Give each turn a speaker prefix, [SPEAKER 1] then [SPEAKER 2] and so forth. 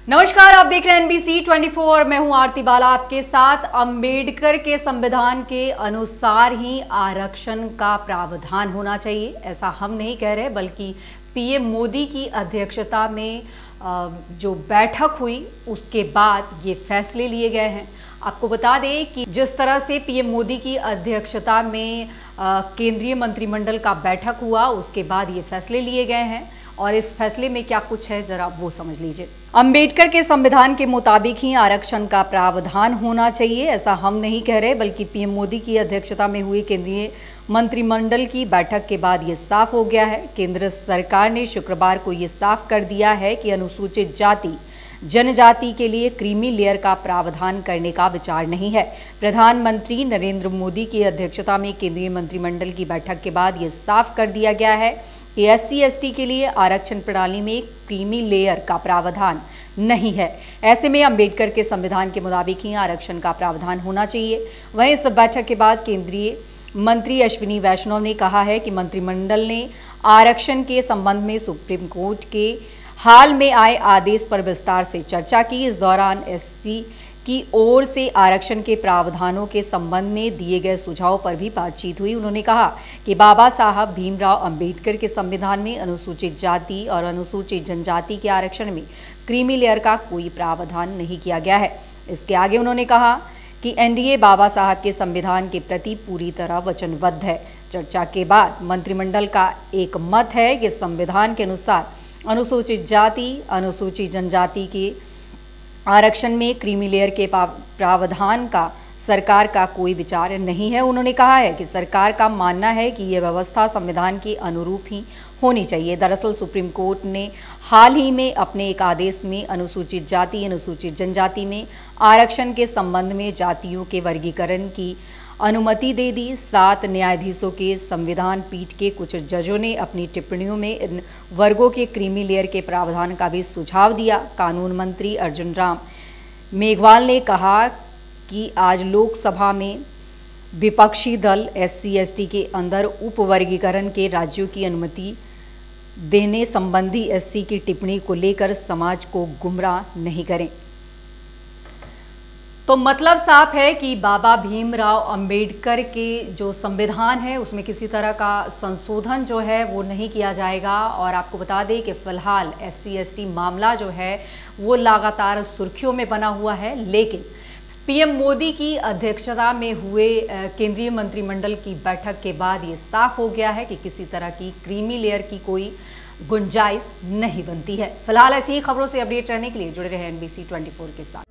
[SPEAKER 1] नमस्कार, आप देख रहे हैं एनबीसी 24। मैं हूं आरती बाला आपके साथ। अंबेडकर के संविधान के अनुसार ही आरक्षण का प्रावधान होना चाहिए, ऐसा हम नहीं कह रहे, बल्कि पीएम मोदी की अध्यक्षता में जो बैठक हुई उसके बाद ये फैसले लिए गए हैं। आपको बता दें कि जिस तरह से पीएम मोदी की अध्यक्षता में केंद्रीय मंत्रिमंडल का बैठक हुआ, उसके बाद ये फैसले लिए गए हैं और इस फैसले में क्या कुछ है जरा वो समझ लीजिए। अंबेडकर के संविधान के मुताबिक ही आरक्षण का प्रावधान होना चाहिए, ऐसा हम नहीं कह रहे, बल्कि पीएम मोदी की अध्यक्षता में हुई केंद्रीय मंत्रिमंडल की बैठक के बाद ये साफ हो गया है। केंद्र सरकार ने शुक्रवार को ये साफ कर दिया है कि अनुसूचित जाति जनजाति के लिए क्रीमी लेयर का प्रावधान करने का विचार नहीं है। प्रधानमंत्री नरेंद्र मोदी की अध्यक्षता में केंद्रीय मंत्रिमंडल की बैठक के बाद ये साफ कर दिया गया है कि SC/ST के लिए आरक्षण प्रणाली में क्रीमी लेयर का प्रावधान नहीं है। ऐसे में अंबेडकर के संविधान के मुताबिक ही आरक्षण का प्रावधान होना चाहिए। वहीं इस बैठक के बाद केंद्रीय मंत्री अश्विनी वैष्णव ने कहा है कि मंत्रिमंडल ने आरक्षण के संबंध में सुप्रीम कोर्ट के हाल में आए आदेश पर विस्तार से चर्चा की। इस दौरान SC की ओर से आरक्षण के प्रावधानों के संबंध में दिए गए सुझाव पर भी बातचीत हुई। उन्होंने कहा कि बाबा साहब भीमराव अंबेडकर के संविधान में अनुसूचित जाति और अनुसूचित जनजाति के आरक्षण में क्रीमी लेयर का कोई प्रावधान नहीं किया गया है। इसके आगे उन्होंने कहा कि NDA बाबा साहब के संविधान के प्रति पूरी तरह वचनबद्ध है। चर्चा के बाद मंत्रिमंडल का एक मत है कि संविधान के अनुसार अनुसूचित जाति अनुसूचित जनजाति के आरक्षण में क्रीमी लेयर के प्रावधान का सरकार का कोई विचार नहीं है। उन्होंने कहा है कि सरकार का मानना है कि यह व्यवस्था संविधान के अनुरूप ही होनी चाहिए। दरअसल सुप्रीम कोर्ट ने हाल ही में अपने एक आदेश में अनुसूचित जाति अनुसूचित जनजाति में आरक्षण के संबंध में जातियों के वर्गीकरण की अनुमति दे दी। 7 न्यायाधीशों के संविधान पीठ के कुछ जजों ने अपनी टिप्पणियों में इन वर्गों के क्रीमी लेयर के प्रावधान का भी सुझाव दिया। कानून मंत्री अर्जुन राम मेघवाल ने कहा कि आज लोकसभा में विपक्षी दल SC/ST के अंदर उप वर्गीकरण के राज्यों की अनुमति देने संबंधी SC की टिप्पणी को लेकर समाज को गुमराह नहीं करें। तो मतलब साफ है कि बाबा भीमराव अंबेडकर के जो संविधान है उसमें किसी तरह का संशोधन जो है वो नहीं किया जाएगा। और आपको बता दें कि फिलहाल SC/ST मामला जो है वो लगातार सुर्खियों में बना हुआ है, लेकिन पीएम मोदी की अध्यक्षता में हुए केंद्रीय मंत्रिमंडल की बैठक के बाद ये साफ हो गया है कि किसी तरह की क्रीमी लेयर की कोई गुंजाइश नहीं बनती है। फिलहाल ऐसी ही खबरों से अपडेट रहने के लिए जुड़े रहे NBC 24 के साथ।